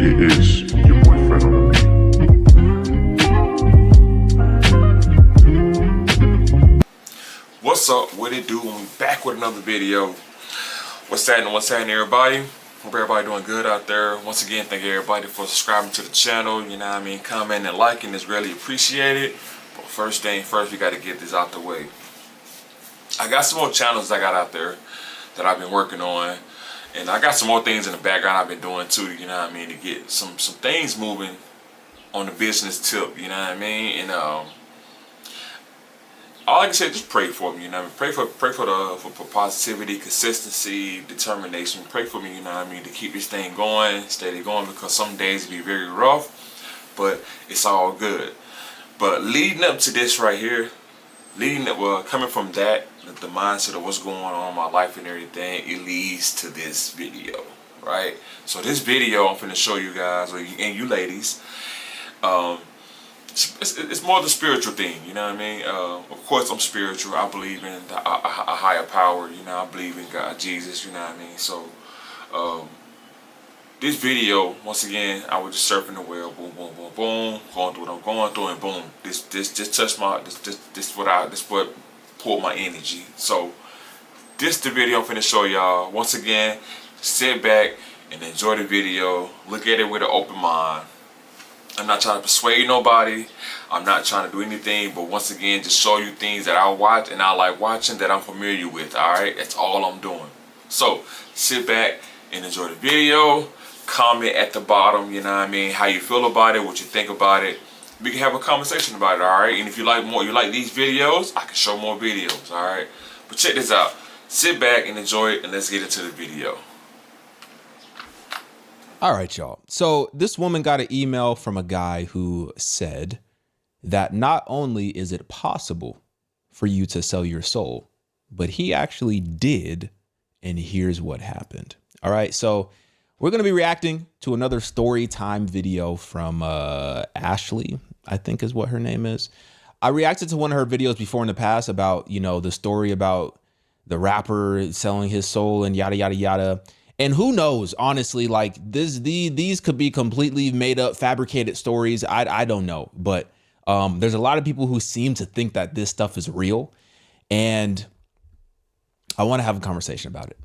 It is your boyfriend on the beat. What's up? What it do? I'm back with another video. What's happening, everybody? Hope everybody doing good out there. Once again, thank everybody for subscribing to the channel. You know what I mean? Commenting and liking is really appreciated. But first thing first, we got to get this out the way. I got some more channels I got out there that I've been working on. And I got some more things in the background I've been doing too, you know what I mean, to get some things moving on the business tip, you know what I mean? And all I can say, just pray for me, you know what I mean? Pray for positivity, consistency, determination. Pray for me, you know what I mean, to keep this thing going, steady going, because some days it be very rough, but it's all good. But leading up to this right here, coming from that, the mindset of what's going on in my life and everything, it leads to this video, right? So this video I'm finna show you guys, and you ladies, it's more the spiritual thing, you know what I mean? Of course I'm spiritual. I believe in a higher power, you know. I believe in God, Jesus, you know what I mean? So this video, once again, I was just surfing the web, boom, boom, boom, boom, going through what I'm going through, and boom, this touched my, this what pulled my energy. So this the video I'm finna show y'all. Once again, sit back and enjoy the video. Look at it with an open mind. I'm not trying to persuade nobody. I'm not trying to do anything, but once again, just show you things that I watch and I like watching, that I'm familiar with. All right, that's all I'm doing. So sit back and enjoy the video. Comment at the bottom, you know what I mean, how you feel about it, what you think about it. We can have a conversation about it, all right? And if you like more, you like these videos, I can show more videos, all right? But check this out. Sit back and enjoy it, and let's get into the video. All right, y'all. So this woman got an email from a guy who said that not only is it possible for you to sell your soul, but he actually did, and here's what happened. All right, so we're going to be reacting to another story time video from Ashley, I think is what her name is. I reacted to one of her videos before in the past about, you know, the story about the rapper selling his soul and yada, yada, yada. And who knows, honestly, like these could be completely made up, fabricated stories. I don't know. But there's a lot of people who seem to think that this stuff is real. And I want to have a conversation about it.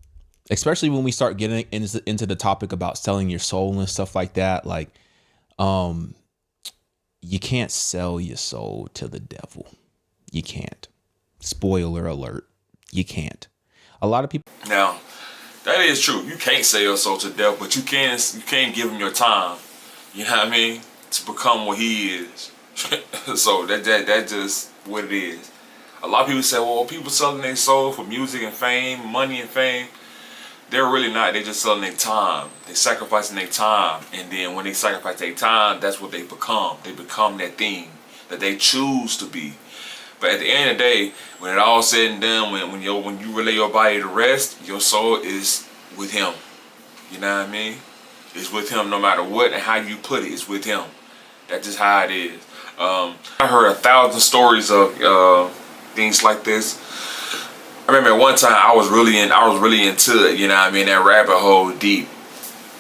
Especially when we start getting into the topic about selling your soul and stuff like that. Like, you can't sell your soul to the devil. You can't. Spoiler alert. You can't. A lot of people. Now, that is true. You can't sell your soul to the devil, but you can give him your time. You know what I mean? To become what he is. So that just what it is. A lot of people say, well, people selling their soul for music and fame, money and fame. They're really not. They're just selling their time. They're sacrificing their time. And then when they sacrifice their time, that's what they become. They become that thing that they choose to be. But at the end of the day, when it all said and done, when you relay your body to rest, your soul is with him. You know what I mean? It's with him no matter what and how you put it. It's with him. That's just how it is. I heard 1,000 stories of things like this. I remember at one time I was really into it, you know what I mean, that rabbit hole deep,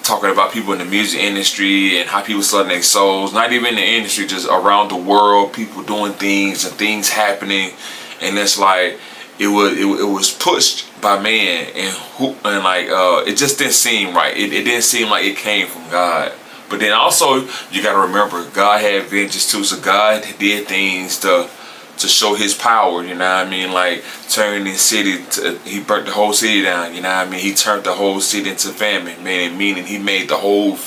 talking about people in the music industry and how people selling their souls, not even in the industry, just around the world, people doing things and things happening, and it's like it was pushed by man, and it just didn't seem right. It didn't seem like it came from God. But then also you got to remember, God had vengeance too, so God did things to show his power, you know what I mean? Like turning the city he burnt the whole city down, you know what I mean? He turned the whole city into famine, meaning he made the whole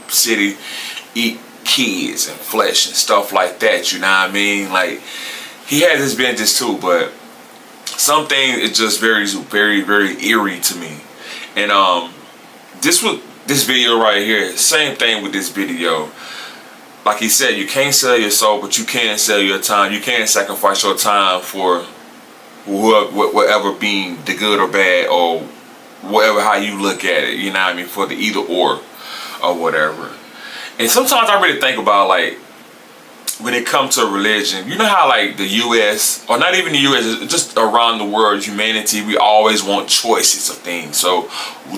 city eat kids and flesh and stuff like that, you know what I mean? Like, he had his vengeance too, but some things is just very, very, very eerie to me. And this video right here, same thing with this video. Like he said, you can't sell your soul, but you can sell your time. You can sacrifice your time for whatever being, the good or bad, or whatever, how you look at it, you know what I mean, for the either or whatever. And sometimes I really think about, like, when it comes to religion, you know how like the U.S., or not even the U.S., just around the world, humanity, we always want choices of things. So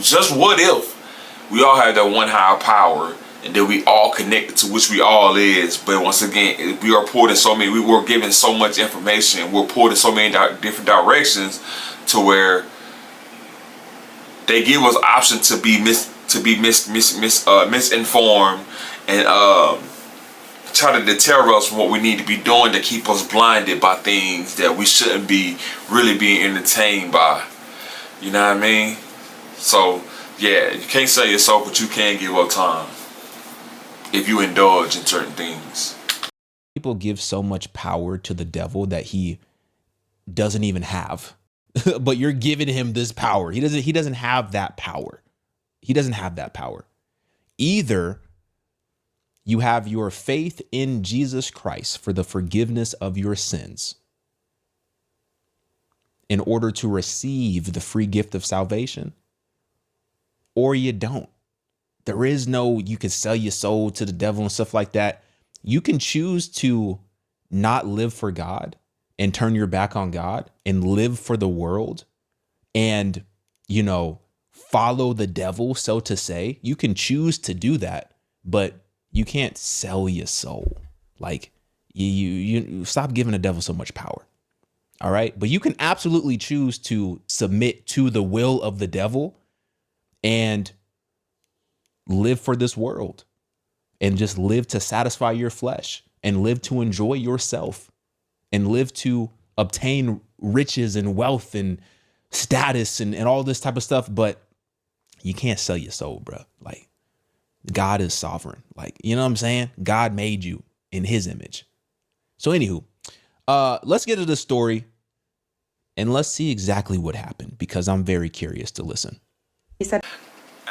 just what if we all have that one higher power and that we all connected to which we all is. But once again, we are pulled in so many, we were given so much information, we're pulled in so many different directions to where they give us option to be misinformed and try to deter us from what we need to be doing, to keep us blinded by things that we shouldn't be really being entertained by. You know what I mean? So yeah, you can't sell your soul, but you can give up time if you indulge in certain things. People give so much power to the devil that he doesn't even have. But you're giving him this power. He doesn't have that power. He doesn't have that power. Either you have your faith in Jesus Christ for the forgiveness of your sins in order to receive the free gift of salvation, or you don't. There is no, you can sell your soul to the devil and stuff like that. You can choose to not live for God and turn your back on God and live for the world and, follow the devil, so to say. You can choose to do that, but you can't sell your soul. Like, you stop giving the devil so much power. All right. But you can absolutely choose to submit to the will of the devil and live for this world and just live to satisfy your flesh and live to enjoy yourself and live to obtain riches and wealth and status and all this type of stuff. But you can't sell your soul, bro. Like, God is sovereign. Like, you know what I'm saying? God made you in his image. So anywho, let's get to the story and let's see exactly what happened, because I'm very curious to listen. He said,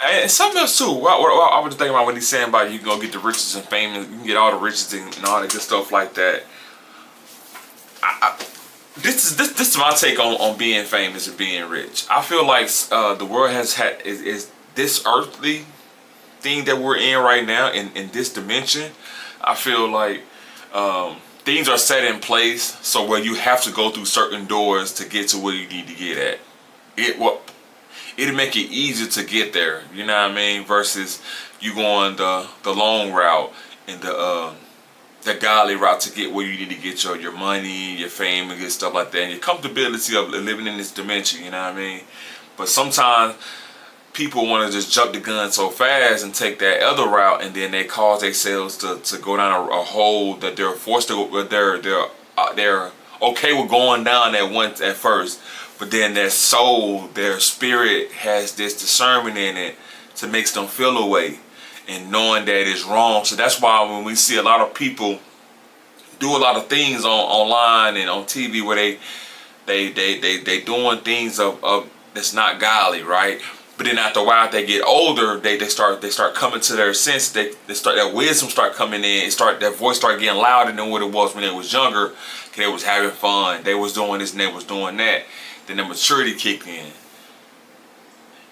and something else too. What I was thinking about what he's saying about you can go get the riches and fame, and you can get all the riches and all that good stuff like that. This is my take on being famous and being rich. I feel like the world is this earthly thing that we're in right now in this dimension. I feel like things are set in place so where you have to go through certain doors to get to where you need to get at. It'll make it easier to get there, you know what I mean, versus you going the long route and the godly route to get where you need to get your money, your fame, and get stuff like that, and your comfortability of living in this dimension, you know what I mean. But sometimes people want to just jump the gun so fast and take that other route, and then they cause themselves to go down a hole that they're forced to go. They're okay with going down at first, but then their soul, their spirit has this discernment in it to make them feel a way and knowing that it's wrong. So that's why when we see a lot of people do a lot of things online and on TV where they doing things of that's not godly, right? But then after a while, they get older, they start coming to their sense. They start, that wisdom start coming in. That voice start getting louder than what it was when they was younger. Cause they was having fun. They was doing this and they was doing that. Then the maturity kicked in,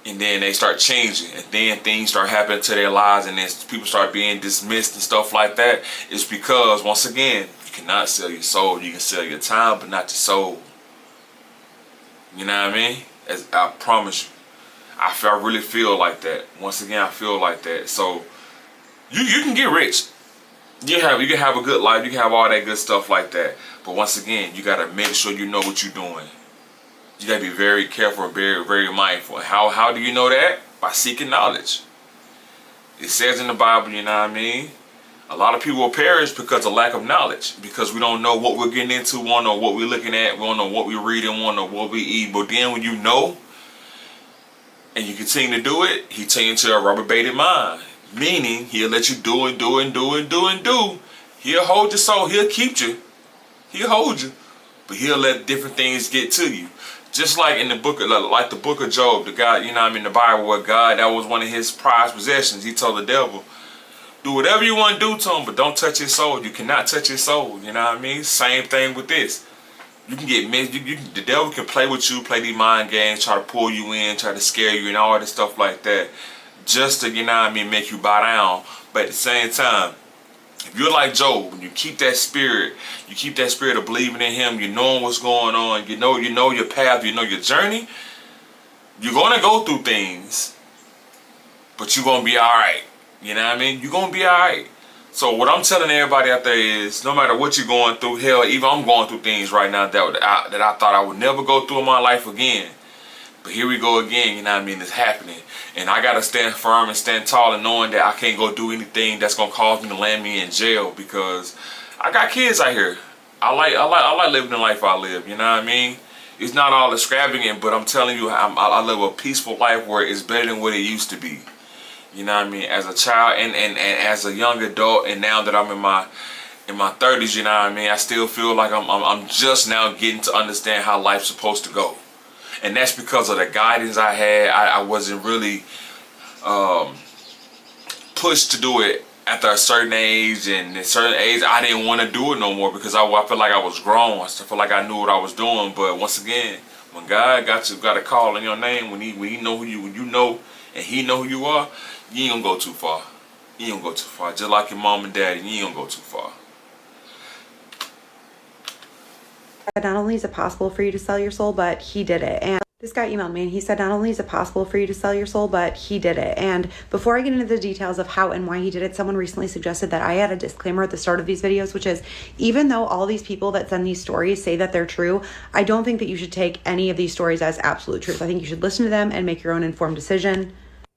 and then they start changing, and then things start happening to their lives, and then people start being dismissed and stuff like that. It's because, once again, you cannot sell your soul. You can sell your time, but not your soul. You know what I mean? As I promise you. I really feel like that. Once again, I feel like that. So you can get rich. You can have a good life. You can have all that good stuff like that. But once again, you gotta make sure you know what you're doing. You gotta be very careful and very, very mindful. How do you know that? By seeking knowledge. It says in the Bible, you know what I mean? A lot of people will perish because of lack of knowledge. Because we don't know what we're getting into, we don't know what we're looking at, we don't know what we're reading, we don't know what we eat. But then when you know, and you continue to do it, he turns into a rubber-baited mind. Meaning, he'll let you do and do and do and do and do. He'll hold your soul. He'll keep you. He'll hold you. But he'll let different things get to you. Just like in the book of Job, the guy, you know what I mean, the Bible, where God, that was one of his prized possessions. He told the devil, do whatever you want to do to him, but don't touch his soul. You cannot touch his soul. You know what I mean? Same thing with this. You can get mixed. The devil can play with you, play these mind games, try to pull you in, try to scare you and all this stuff like that, just to, you know what I mean, make you bow down. But at the same time, if you're like Job, when you keep that spirit of believing in him, you knowing what's going on, you know your path, you know your journey, you're gonna go through things, but you're gonna be all right. You know what I mean? You're gonna be alright. So what I'm telling everybody out there is, no matter what you're going through, hell, even I'm going through things right now that I thought I would never go through in my life again. But here we go again, you know what I mean? It's happening. And I gotta stand firm and stand tall and knowing that I can't go do anything that's gonna cause me to land me in jail, because I got kids out here. I like living the life I live, you know what I mean? It's not all extravagant, but I'm telling you, I live a peaceful life where it's better than what it used to be. You know what I mean? As a child and as a young adult, and now that I'm in my 30s, you know what I mean? I still feel like I'm just now getting to understand how life's supposed to go. And that's because of the guidance I had. I wasn't really pushed to do it after a certain age, and at a certain age I didn't want to do it no more because I felt like I was grown. I felt like I knew what I was doing. But once again, when God got a call in your name, when he know who you, when you know and he know who you are, you ain't gonna go too far. You ain't gonna go too far. Just like your mom and daddy, you ain't gonna go too far. Not only is it possible for you to sell your soul, but he did it. And this guy emailed me and he said, not only is it possible for you to sell your soul, but he did it. And before I get into the details of how and why he did it, someone recently suggested that I add a disclaimer at the start of these videos, which is, even though all these people that send these stories say that they're true, I don't think that you should take any of these stories as absolute truth. I think you should listen to them and make your own informed decision.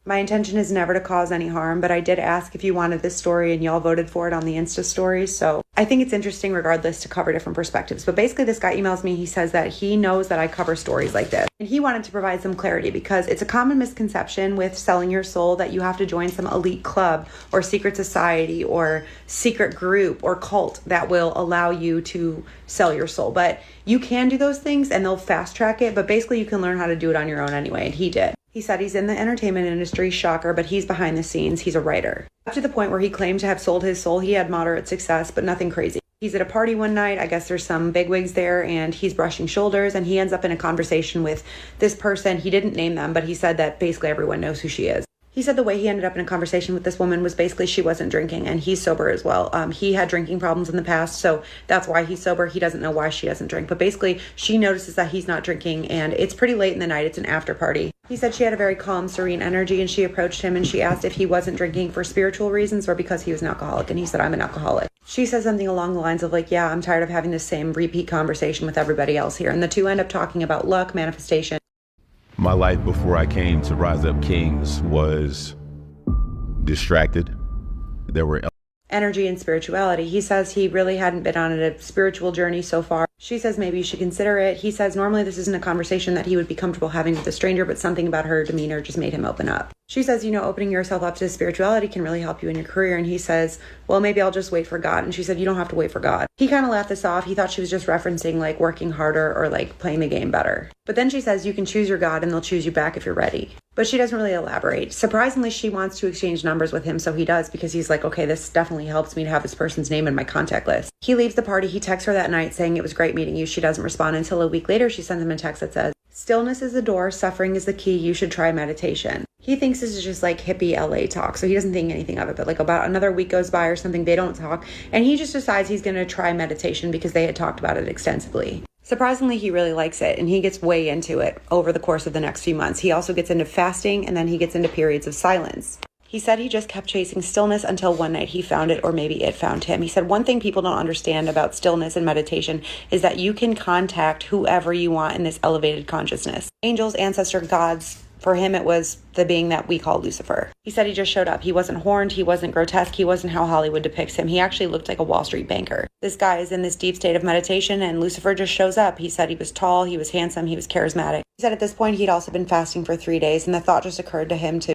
My intention is never to cause any harm, but I did ask if you wanted this story and y'all voted for it on the Insta stories. So I think it's interesting regardless to cover different perspectives. But basically this guy emails me. He says that he knows that I cover stories like this. And he wanted to provide some clarity because it's a common misconception with selling your soul that you have to join some elite club or secret society or secret group or cult that will allow you to sell your soul. But you can do those things and they'll fast track it. But basically you can learn how to do it on your own anyway. And he did. He said he's in the entertainment industry, shocker, but he's behind the scenes. He's a writer. Up to the point where he claimed to have sold his soul, he had moderate success, but nothing crazy. He's at a party one night. I guess there's some bigwigs there, and he's brushing shoulders, and he ends up in a conversation with this person. He didn't name them, but he said that basically everyone knows who she is. He said the way he ended up in a conversation with this woman was basically she wasn't drinking, and he's sober as well. He had drinking problems in the past, so that's why he's sober. He doesn't know why she doesn't drink, but basically she notices that he's not drinking, and it's pretty late in the night. It's an after party. He said she had a very calm, serene energy, and she approached him and she asked if he wasn't drinking for spiritual reasons or because he was an alcoholic, and he said, I'm an alcoholic. She said something along the lines of like, yeah, I'm tired of having the same repeat conversation with everybody else here, and the two end up talking about luck, manifestation. My life before I came to Rise Up Kings was distracted. There were Energy and spirituality. He says he really hadn't been on a spiritual journey so far. She says maybe you should consider it. He says normally this isn't a conversation that he would be comfortable having with a stranger, but something about her demeanor just made him open up. She says, opening yourself up to spirituality can really help you in your career. And he says, well, maybe I'll just wait for God. And she said, you don't have to wait for God. He kind of laughed this off. He thought she was just referencing like working harder or like playing the game better. But then she says, you can choose your God and they'll choose you back if you're ready. But she doesn't really elaborate. Surprisingly, she wants to exchange numbers with him, so he does, because he's like, okay, this definitely helps me to have this person's name in my contact list. He leaves the party. He texts her that night saying it was great meeting you. She doesn't respond until a week later. She sends him a text that says, stillness is the door, suffering is the key, you should try meditation. He thinks this is just like hippie LA talk, so he doesn't think anything of it. But like about another week goes by or something, they don't talk, and he just decides he's going to try meditation because they had talked about it extensively. Surprisingly, he really likes it, and he gets way into it over the course of the next few months. He also gets into fasting, and then he gets into periods of silence. He said he just kept chasing stillness until one night he found it, or maybe it found him. He said one thing people don't understand about stillness and meditation is that you can contact whoever you want in this elevated consciousness. Angels, ancestor, gods. For him, it was the being that we call Lucifer. He said he just showed up. He wasn't horned. He wasn't grotesque. He wasn't how Hollywood depicts him. He actually looked like a Wall Street banker. This guy is in this deep state of meditation, and Lucifer just shows up. He said he was tall, he was handsome, he was charismatic. He said at this point he'd also been fasting for 3 days, and the thought just occurred to him to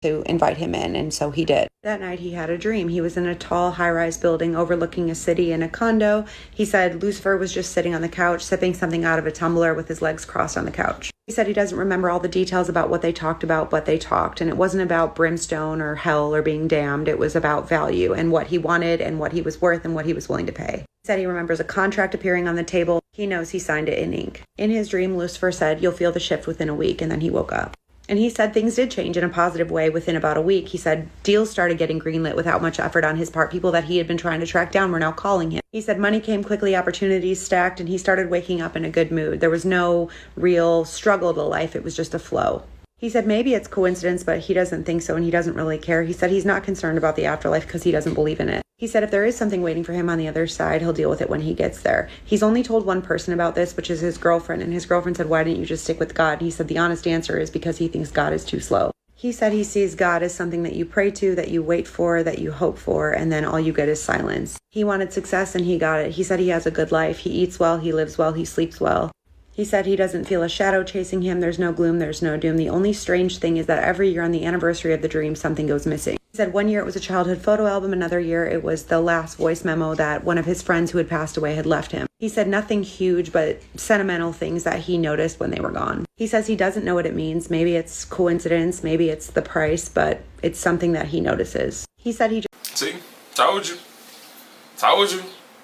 to invite him in, and so he did. That night he had a dream. He was in a tall high-rise building overlooking a city in a condo. He said Lucifer was just sitting on the couch sipping something out of a tumbler with his legs crossed on the couch. He said he doesn't remember all the details about what they talked about, but they talked, and it wasn't about brimstone or hell or being damned. It was about value and what he wanted and what he was worth and what he was willing to pay. He said he remembers a contract appearing on the table. He knows he signed it in ink. In his dream, Lucifer said, "You'll feel the shift within a week," and then he woke up. And he said things did change in a positive way within about a week. He said deals started getting greenlit without much effort on his part. People that he had been trying to track down were now calling him. He said money came quickly, opportunities stacked, and he started waking up in a good mood. There was no real struggle to life. It was just a flow. He said maybe it's coincidence, but he doesn't think so, and he doesn't really care. He said he's not concerned about the afterlife because he doesn't believe in it. He said if there is something waiting for him on the other side, he'll deal with it when he gets there. He's only told one person about this, which is his girlfriend, and his girlfriend said, "Why didn't you just stick with God?" And he said the honest answer is because he thinks God is too slow. He said he sees God as something that you pray to, that you wait for, that you hope for, and then all you get is silence. He wanted success and he got it. He said he has a good life. He eats well, he lives well, he sleeps well. He said he doesn't feel a shadow chasing him. There's no gloom, there's no doom. The only strange thing is that every year on the anniversary of the dream, something goes missing. He said one year it was a childhood photo album, another year it was the last voice memo that one of his friends who had passed away had left him. He said nothing huge, but sentimental things that he noticed when they were gone. He says he doesn't know what it means. Maybe it's coincidence, maybe it's the price, but it's something that he notices. He said he just... See, told you.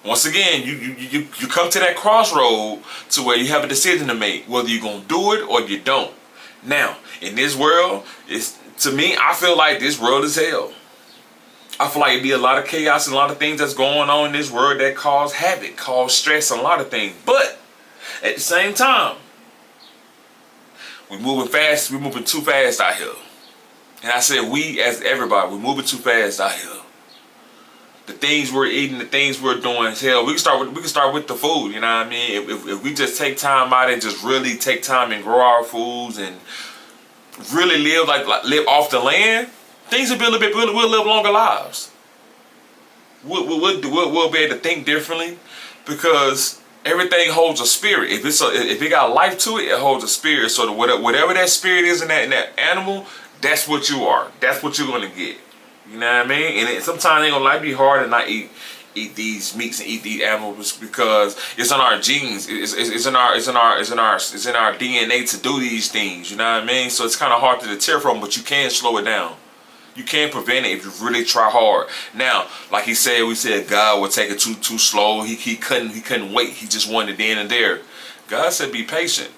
Once again, you come to that crossroad to where you have a decision to make, whether you're going to do it or you don't. Now, in this world, to me, I feel like this world is hell. I feel like it'd be a lot of chaos and a lot of things that's going on in this world that cause havoc, cause stress, and a lot of things. But at the same time, we're moving fast. We're moving too fast out here. And I said we as everybody, we're moving too fast out here. The things we're eating, the things we're doing, hell, we can start with the food. You know what I mean? If we just take time out and just really take time and grow our foods and really live live off the land, things will be a little bit. We'll live longer lives. We'll be able to think differently because everything holds a spirit. If it got life to it, it holds a spirit. So that whatever that spirit is in that animal, that's what you are. That's what you're gonna get. You know what I mean? And sometimes it ain't gonna be hard to not eat these meats and eat these animals because it's in our genes. It's in our DNA to do these things. You know what I mean? So it's kind of hard to deter from, but you can slow it down. You can prevent it if you really try hard. Now, like we said God would take it too slow. He couldn't wait. He just wanted it then and there. God said be patient.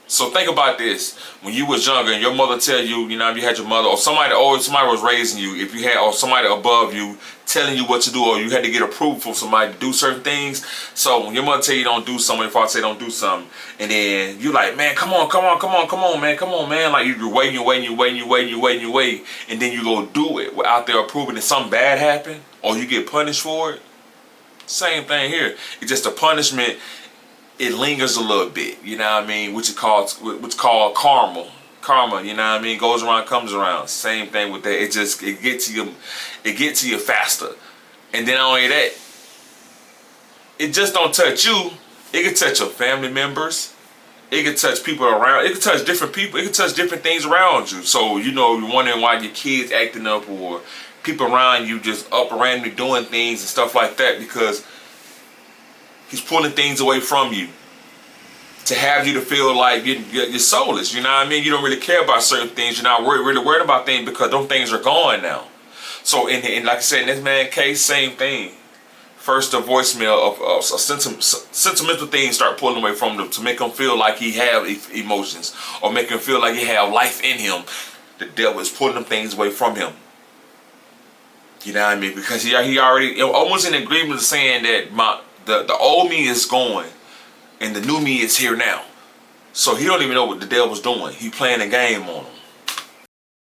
So think about this: when you was younger and your mother tell you, you had your mother or somebody was raising you, if you had or somebody above you telling you what to do, or you had to get approval from somebody to do certain things. So when your mother tell you don't do something, your father say don't do something, and then you like, man, come on, man, like you're waiting, and then you go do it without their approval, and something bad happen, or you get punished for it. Same thing here. It's just a punishment. It lingers a little bit, you know what I mean? What's called karma. Karma, you know what I mean? Goes around, comes around. Same thing with that. It gets to you faster. And then not only that, it just don't touch you. It can touch your family members. It can touch people around. It can touch different people. It can touch different things around you. So you're wondering why your kids acting up or people around you just up randomly doing things and stuff like that because he's pulling things away from you to have you to feel like you're soulless. You know what I mean? You don't really care about certain things. You're not really worried about things because those things are gone now. So, and like I said, in this man's case, same thing. First, the voicemail of sentimental things start pulling away from him to make him feel like he have emotions or make him feel like he have life in him. The devil is pulling them things away from him. You know what I mean? Because he already almost in agreement saying that the old me is going and the new me is here now. So he don't even know what the devil's doing. He playing a game on him.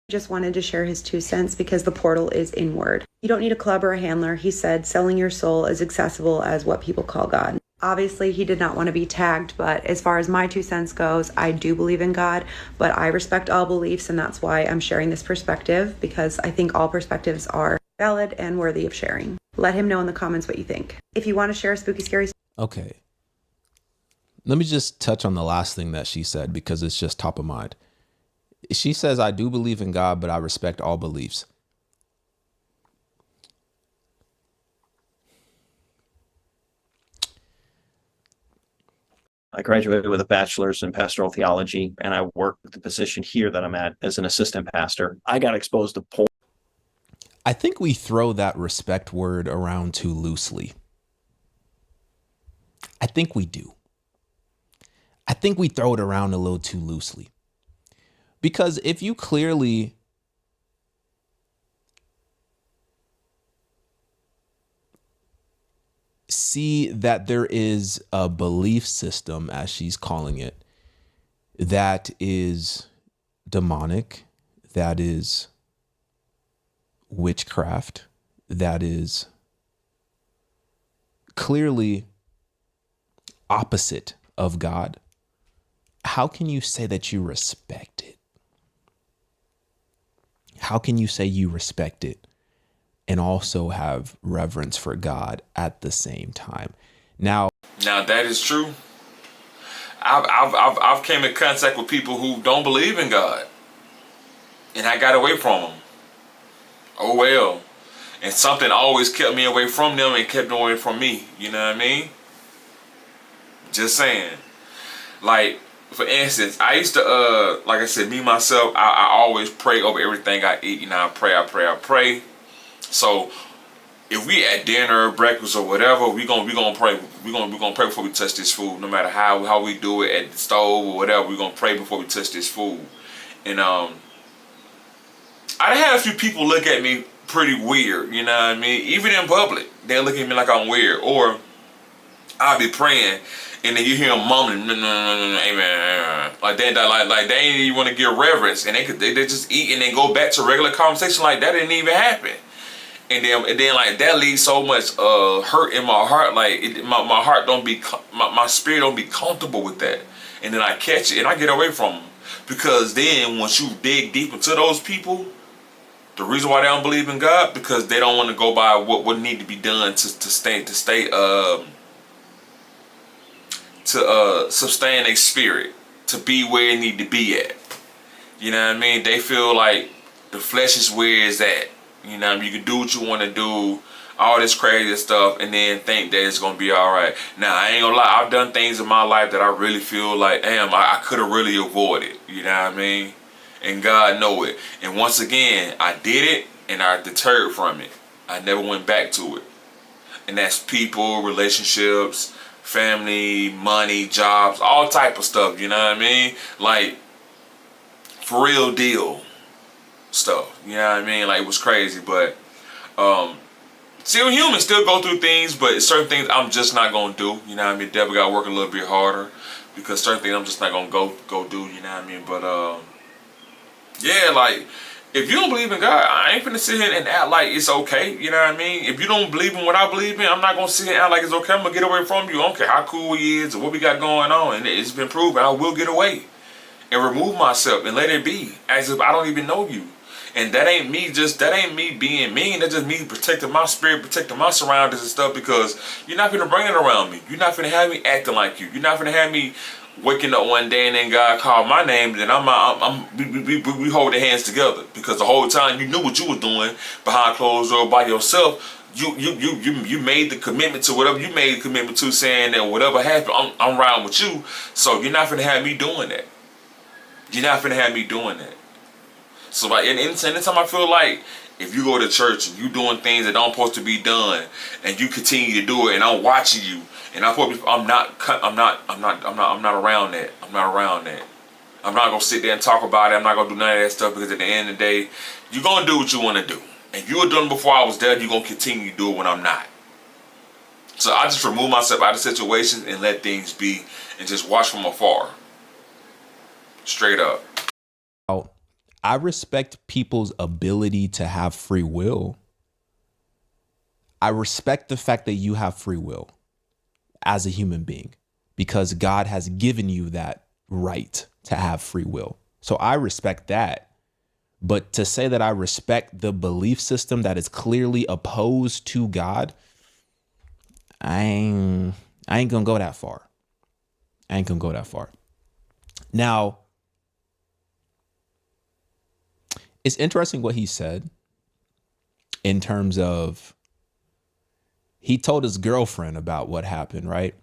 Just wanted to share his 2 cents because the portal is inward. You don't need a club or a handler. He said selling your soul is accessible as what people call God. Obviously, he did not want to be tagged, but as far as my 2 cents goes, I do believe in God, but I respect all beliefs, and that's why I'm sharing this perspective because I think all perspectives are valid and worthy of sharing. Let him know in the comments what you think. If you want to share a spooky, scary... Okay. Let me just touch on the last thing that she said because it's just top of mind. She says, I do believe in God, but I respect all beliefs. I graduated with a bachelor's in pastoral theology, and I work with the position here that I'm at as an assistant pastor. I got exposed to porn. I think we throw that respect word around too loosely. I think we do. I think we throw it around a little too loosely. Because if you clearly see that there is a belief system, as she's calling it, that is demonic, that is witchcraft, that is clearly opposite of God, how can you say that you respect it? How can you say you respect it and also have reverence for God at the same time? Now that is true. I've came in contact with people who don't believe in God, and I got away from them. Oh well, and something always kept me away from them and kept them away from me. You know what I mean? Just saying. Like, for instance, I used to, like I said, me myself, I always pray over everything I eat. You know, I pray. So if we at dinner, breakfast, or whatever, we gonna pray. We gonna pray before we touch this food. No matter how we do it at the stove or whatever, we gonna pray before we touch this food. And I had a few people look at me pretty weird. You know what I mean? Even in public, they look at me like I'm weird. Or I'll be praying, and then you hear them mumbling, amen, like they ain't even want to give reverence, and they just eat and then go back to regular conversation like that didn't even happen. And then like that leaves so much hurt in my heart. Like my heart don't be, my spirit don't be comfortable with that. And then I catch it and I get away from them, because then once you dig deep into those people, the reason why they don't believe in God, because they don't want to go by what need to be done to sustain a spirit, to be where it need to be at. You know what I mean? They feel like the flesh is where it's at. You know, you can do what you want to do, all this crazy stuff, and then think that it's gonna be all right. Now, I ain't gonna lie, I've done things in my life that I really feel like, damn, I could have really avoided. You know what I mean? And God know it. And once again, I did it, and I deterred from it. I never went back to it. And that's people, relationships, family, money, jobs, all type of stuff. You know what I mean? Like, for real deal stuff. You know what I mean? Like, it was crazy, but still human, still go through things, but certain things I'm just not gonna do. You know what I mean? Definitely gotta work a little bit harder, because certain things I'm just not gonna go do. You know what I mean? But yeah, like, if you don't believe in God, I ain't finna sit here and act like it's okay. You know what I mean? If you don't believe in what I believe in, I'm not gonna sit here and act like it's okay. I'm gonna get away from you. I don't care how cool he is or what we got going on, and it's been proven. I will get away and remove myself and let it be as if I don't even know you. And that ain't me being mean. That's just me protecting my spirit, protecting my surroundings and stuff, because you're not gonna bring it around me. You're not gonna have me acting like you. You're not gonna have me waking up one day and then God called my name, and then we holding hands together, because the whole time you knew what you were doing behind closed doors by yourself. You made the commitment to whatever you made the commitment to, saying that whatever happened, I'm riding with you. So you're not gonna have me doing that. You're not gonna have me doing that. So like, anytime I feel like, if you go to church and you doing things that don't supposed to be done, and you continue to do it, and I'm watching you, and I'm not around that. I'm not around that. I'm not gonna sit there and talk about it. I'm not gonna do none of that stuff, because at the end of the day, you're gonna do what you want to do. And you were done before I was there. You're gonna continue to do it when I'm not. So I just remove myself out of situations and let things be, and just watch from afar. Straight up. I respect people's ability to have free will. I respect the fact that you have free will as a human being, because God has given you that right to have free will. So I respect that. But to say that I respect the belief system that is clearly opposed to God, I ain't gonna go that far. I ain't gonna go that far. Now, It's interesting what he said in terms of he told his girlfriend about what happened, right?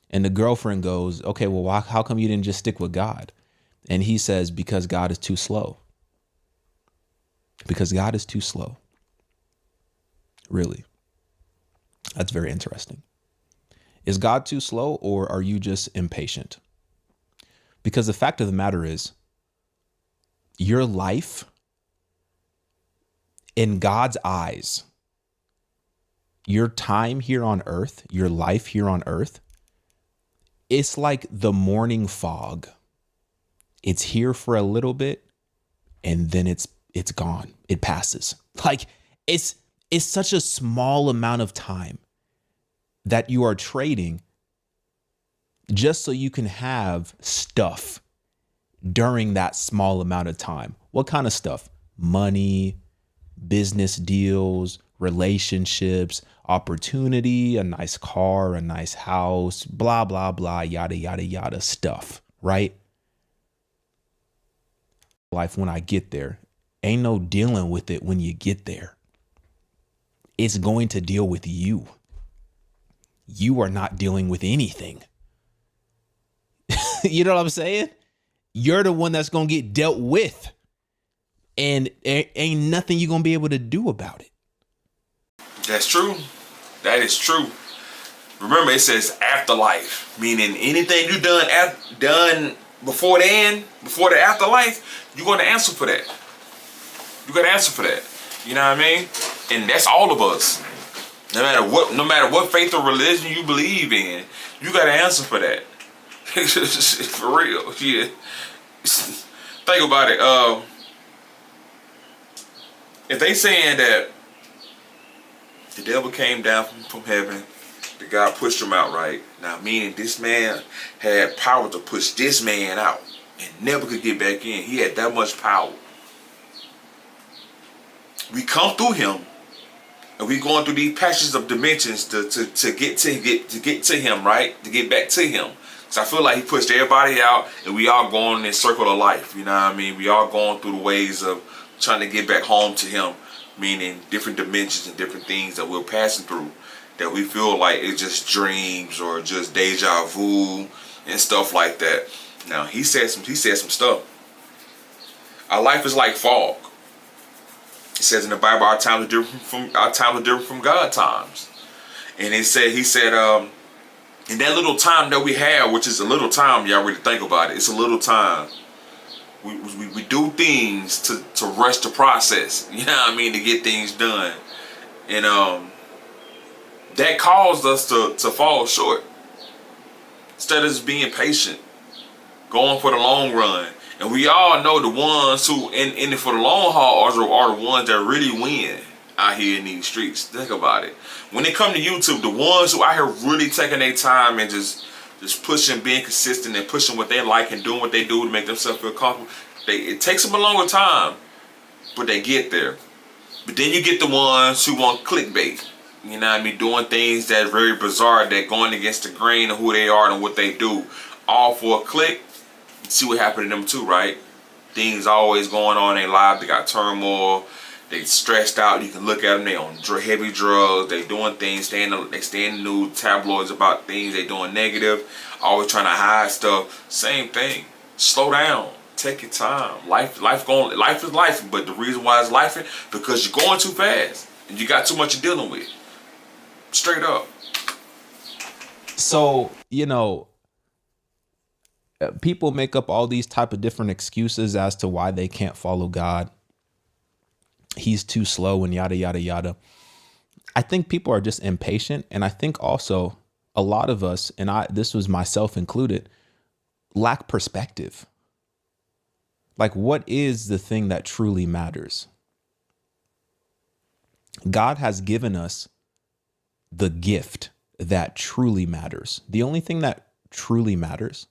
And the girlfriend goes, okay, well, how come you didn't just stick with God? And he says, because God is too slow. Because God is too slow. Really. That's very interesting. Is God too slow, or are you just impatient? Because the fact of the matter is, your life in God's eyes, your time here on earth, your life here on earth, it's like the morning fog. It's here for a little bit and then it's gone. It passes. Like it's such a small amount of time that you are trading just so you can have stuff during that small amount of time. What kind of stuff? Money, business deals, relationships, opportunity, a nice car, a nice house, blah, blah, blah, yada, yada, yada stuff, right? Life when I get there, ain't no dealing with it when you get there. It's going to deal with you. You are not dealing with anything. You know what I'm saying? You're the one that's going to get dealt with. And ain't nothing you're going to be able to do about it. That's true. That is true. Remember, it says afterlife, meaning anything you done before the end, before the afterlife, you're going to answer for that. You got to answer for that. You know what I mean? And that's all of us. No matter what faith or religion you believe in, you got to answer for that. For real, yeah. Think about it. If they saying that the devil came down from heaven, that God pushed him out, right? Now, meaning this man had power to push this man out and never could get back in. He had that much power. We come through him, and we going through these patches of dimensions to get to him, right? To get back to him. So I feel like he pushed everybody out, and we all going in this circle of life. You know what I mean? We all going through the ways of trying to get back home to him, meaning different dimensions and different things that we're passing through that we feel like it's just dreams or just deja vu and stuff like that. Now he said some stuff. Our life is like fog. It says in the Bible, our times are different from God times. And he said, in that little time that we have, which is a little time, y'all really think about it, it's a little time. We do things to rush the process, you know what I mean, to get things done. And that caused us to fall short. Instead of just being patient, going for the long run. And we all know the ones who in it for the long haul are the ones that really win out here in these streets. Think about it. When it come to YouTube, the ones who out here really taking their time and just pushing, being consistent and pushing what they like and doing what they do to make themselves feel comfortable, it takes them a longer time, but they get there. But then you get the ones who want clickbait. You know what I mean? Doing things that are very bizarre, that going against the grain of who they are and what they do. All for a click. See what happened to them too, right? Things always going on in their life. They got turmoil. They stressed out. You can look at them. They on heavy drugs. They doing things. They stay in the news tabloids about things. They doing negative. Always trying to hide stuff. Same thing. Slow down. Take your time. Life is life. But the reason why it's life is because you're going too fast and you got too much you're dealing with. Straight up. So, people make up all these type of different excuses as to why they can't follow God. He's too slow and yada, yada, yada. I think people are just impatient. And I think also a lot of us, and this was myself included, lack perspective. Like, what is the thing that truly matters? God has given us the gift that truly matters. The only thing that truly matters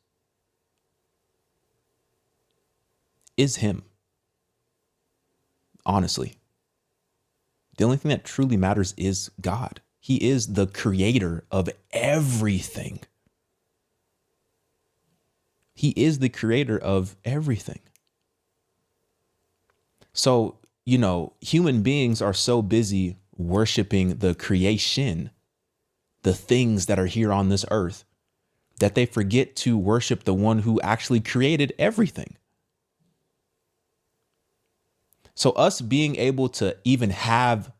is him. Honestly, the only thing that truly matters is God. He is the creator of everything. He is the creator of everything. So human beings are so busy worshiping the creation, the things that are here on this earth, that they forget to worship the one who actually created everything. So us being able to even have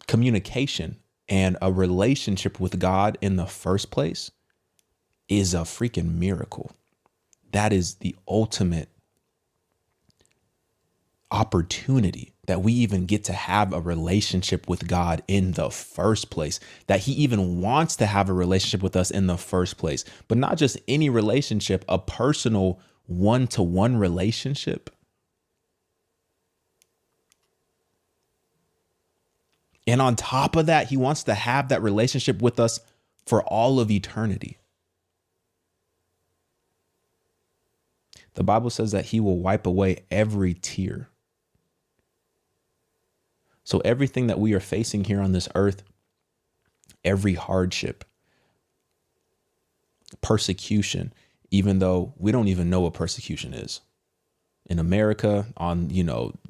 communication and a relationship with God in the first place is a freaking miracle. That is the ultimate opportunity, that we even get to have a relationship with God in the first place, that he even wants to have a relationship with us in the first place, but not just any relationship, a personal one-to-one relationship. And on top of that, he wants to have that relationship with us for all of eternity. The Bible says that he will wipe away every tear. So everything that we are facing here on this earth, every hardship, persecution, even though we don't even know what persecution is. In America, on,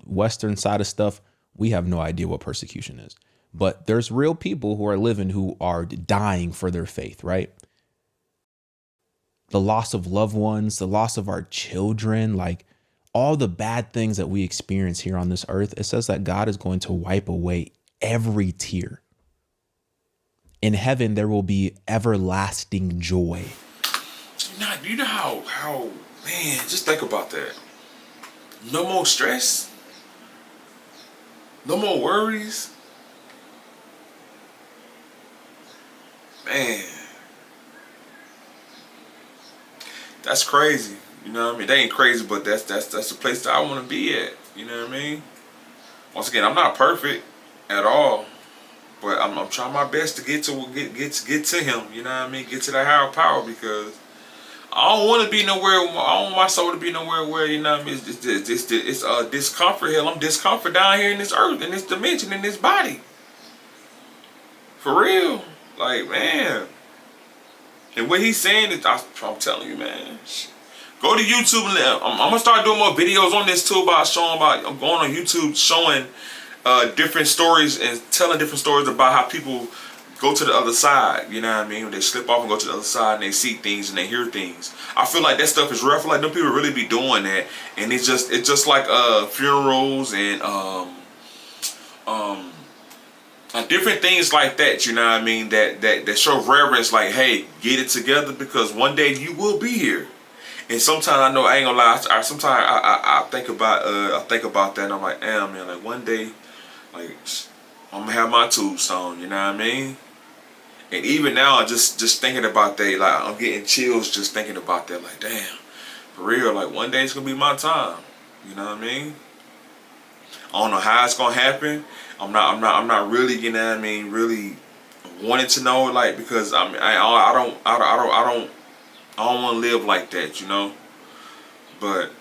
Western side of stuff, we have no idea what persecution is. But there's real people who are living, who are dying for their faith, right? The loss of loved ones, the loss of our children, like all the bad things that we experience here on this earth, it says that God is going to wipe away every tear. In heaven, there will be everlasting joy. You know how, man, just think about that. No more stress. No more worries. Man. That's crazy. You know what I mean? That ain't crazy, but that's the place that I want to be at. You know what I mean? Once again, I'm not perfect at all, but I'm trying my best to get to him. You know what I mean? Get to that higher power, because I don't want to be nowhere. I don't want my soul to be nowhere where, you know what I mean, it's discomfort here. I'm discomfort down here in this earth, in this dimension, in this body. For real. Like, man. And what he's saying is, I'm telling you, man. Go to YouTube. I'm gonna start doing more videos on this too, I'm going on YouTube showing different stories and telling different stories about how people go to the other side. You know what I mean? When they slip off and go to the other side and they see things and they hear things. I feel like that stuff is real. I feel like them people really be doing that, and it's just like funerals and different things like that. You know what I mean? That show reverence. Like, hey, get it together, because one day you will be here. And sometimes I know, I ain't gonna lie, sometimes I think about that, and I'm like, damn, man, like one day, like I'm gonna have my tombstone, you know what I mean? And even now, just thinking about that, like I'm getting chills just thinking about that, like damn, for real, like one day it's gonna be my time, you know what I mean? I don't know how it's gonna happen. I'm not really, you know what I mean, really wanting to know, like, because I don't want to live like that, you know. But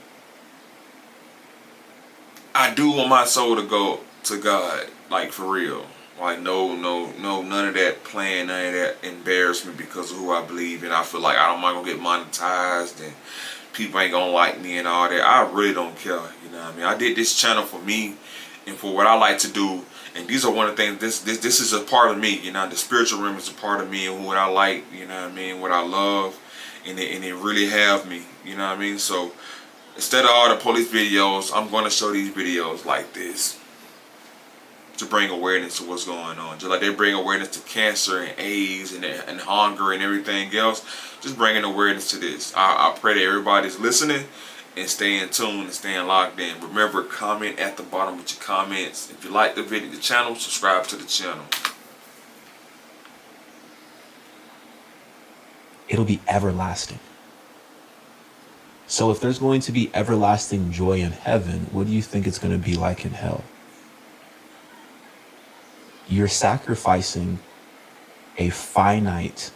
I do want my soul to go to God, like for real. Like no, none of that playing, none of that embarrassment because of who I believe in. I feel like I'm not gonna get monetized and people ain't gonna like me and all that. I really don't care, you know what I mean. I did this channel for me and for what I like to do. And these are one of the things, this is a part of me, you know. The spiritual realm is a part of me and what I like, you know what I mean, what I love. And it really have me, you know what I mean? So instead of all the police videos, I'm going to show these videos like this to bring awareness to what's going on. Just like they bring awareness to cancer and AIDS and hunger and everything else, just bringing awareness to this. I pray that everybody's listening and staying tuned and staying locked in. Remember, comment at the bottom with your comments. If you like the video, the channel, subscribe to the channel. It'll be everlasting. So if there's going to be everlasting joy in heaven, what do you think it's going to be like in hell? You're sacrificing a finite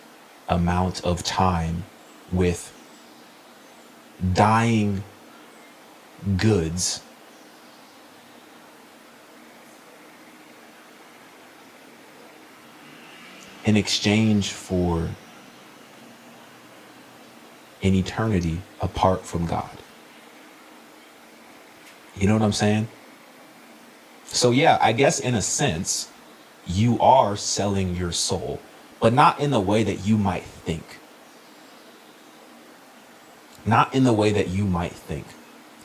amount of time with dying goods in exchange for an eternity apart from God. You know what I'm saying? So yeah, I guess in a sense, you are selling your soul, but not in the way that you might think. Not in the way that you might think.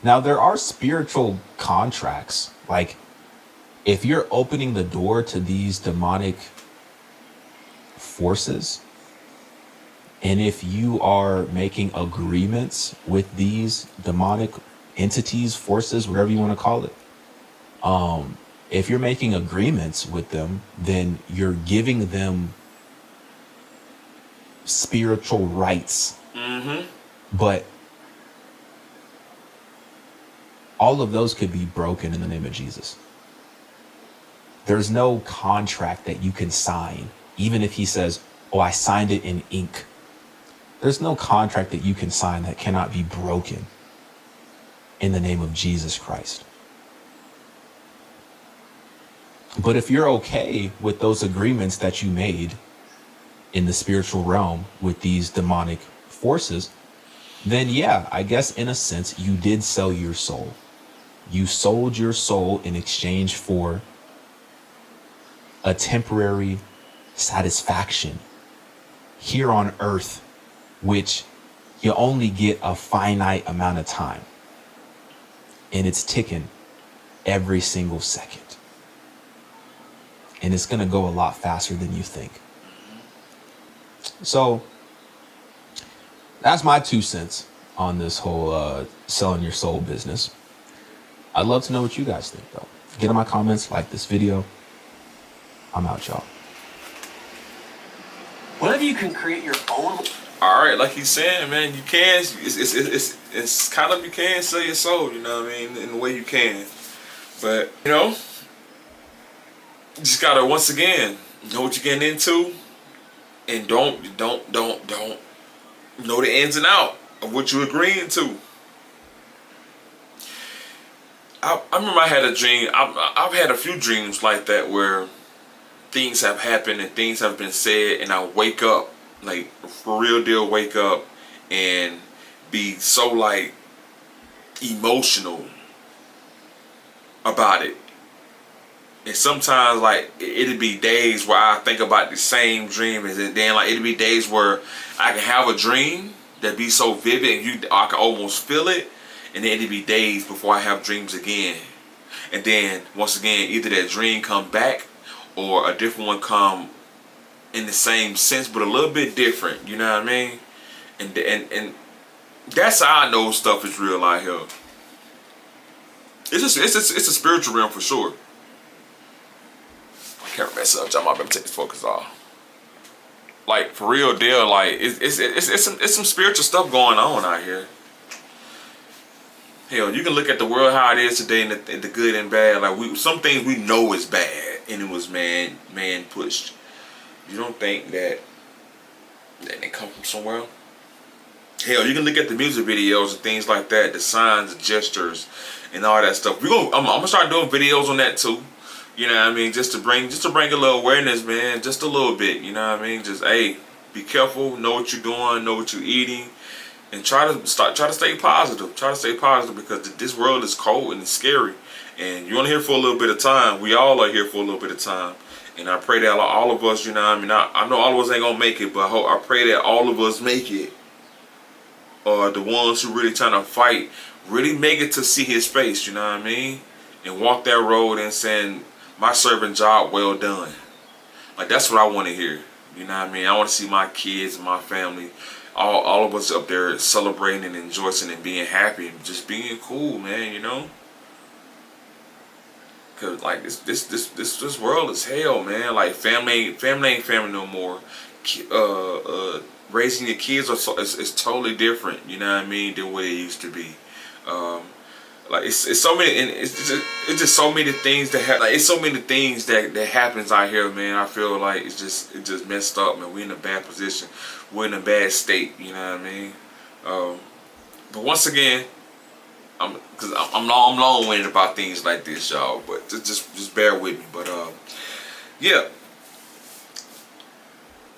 Now, there are spiritual contracts. Like, if you're opening the door to these demonic forces, and if you are making agreements with these demonic entities, forces, whatever you want to call it, if you're making agreements with them, then you're giving them spiritual rights. But all of those could be broken in the name of Jesus. There's no contract that you can sign, even if he says, oh, I signed it in ink. There's no contract that you can sign that cannot be broken in the name of Jesus Christ. But if you're okay with those agreements that you made in the spiritual realm with these demonic forces, then yeah, I guess in a sense, you did sell your soul. You sold your soul in exchange for a temporary satisfaction here on earth, which you only get a finite amount of time. And it's ticking every single second. And it's going to go a lot faster than you think. So that's my 2 cents on this whole selling your soul business. I'd love to know what you guys think, though. Get in my comments, like this video. I'm out, y'all. What if you can create your own? All right, like he's saying, man, you can. It's kind of, you can sell your soul. You know what I mean? In the way you can, but you know, you just gotta once again know what you're getting into, and don't know the ins and out of what you're agreeing to. I remember I had a dream. I've had a few dreams like that where things have happened and things have been said, and I wake up, like for real deal, wake up and be so like emotional about it. And sometimes like it'd be days where I think about the same dream, and then like it'd be days where I can have a dream that be so vivid and I can almost feel it, and then it'd be days before I have dreams again. And then once again, either that dream come back or a different one come in the same sense but a little bit different, you know what I mean? And that's how I know stuff is real out here. It's a spiritual realm for sure. I can't mess up, y'all. I'm gonna take this focus off. Like for real deal, like it's some spiritual stuff going on out here. Hell, you can look at the world how it is today, and the good and bad. Like some things we know is bad, and it was man pushed. You don't think that they come from somewhere? Hell, you can look at the music videos and things like that, the signs, the gestures, and all that stuff. I'm gonna start doing videos on that too. You know what I mean? Just to bring a little awareness, man. Just a little bit. You know what I mean? Just hey, be careful. Know what you're doing. Know what you're eating. And try to stay positive. Try to stay positive, because this world is cold and it's scary. And you're only here for a little bit of time. We all are here for a little bit of time. And I pray that all of us, you know what I mean? I know all of us ain't gonna make it, but I pray that all of us make it. Or the ones who really trying to fight, really make it to see his face, you know what I mean? And walk that road and saying, my servant job well done. Like that's what I want to hear. You know what I mean? I want to see my kids and my family, all of us up there celebrating and enjoying and being happy and just being cool, man, you know? Cause like this world is hell, man. Like family ain't family no more. Raising your kids is totally different, you know what I mean, than what it used to be. Like it's so many, and it's just so many things that happen. Like it's so many things that happens out here, man. I feel like it's just messed up, man. We in a bad position. We're in a bad state, you know what I mean. But once again, I'm long-winded about things like this, y'all. But just bear with me. But yeah,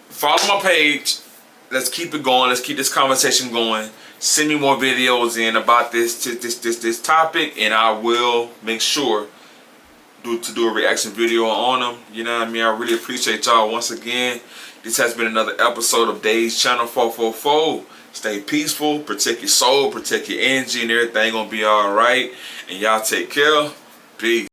follow my page. Let's keep it going. Let's keep this conversation going. Send me more videos in about this topic, and I will make sure do a reaction video on them. You know what I mean? I really appreciate y'all once again. This has been another episode of Days Channel 444. Stay peaceful, protect your soul, protect your energy, and everything gonna be alright. And y'all take care. Peace.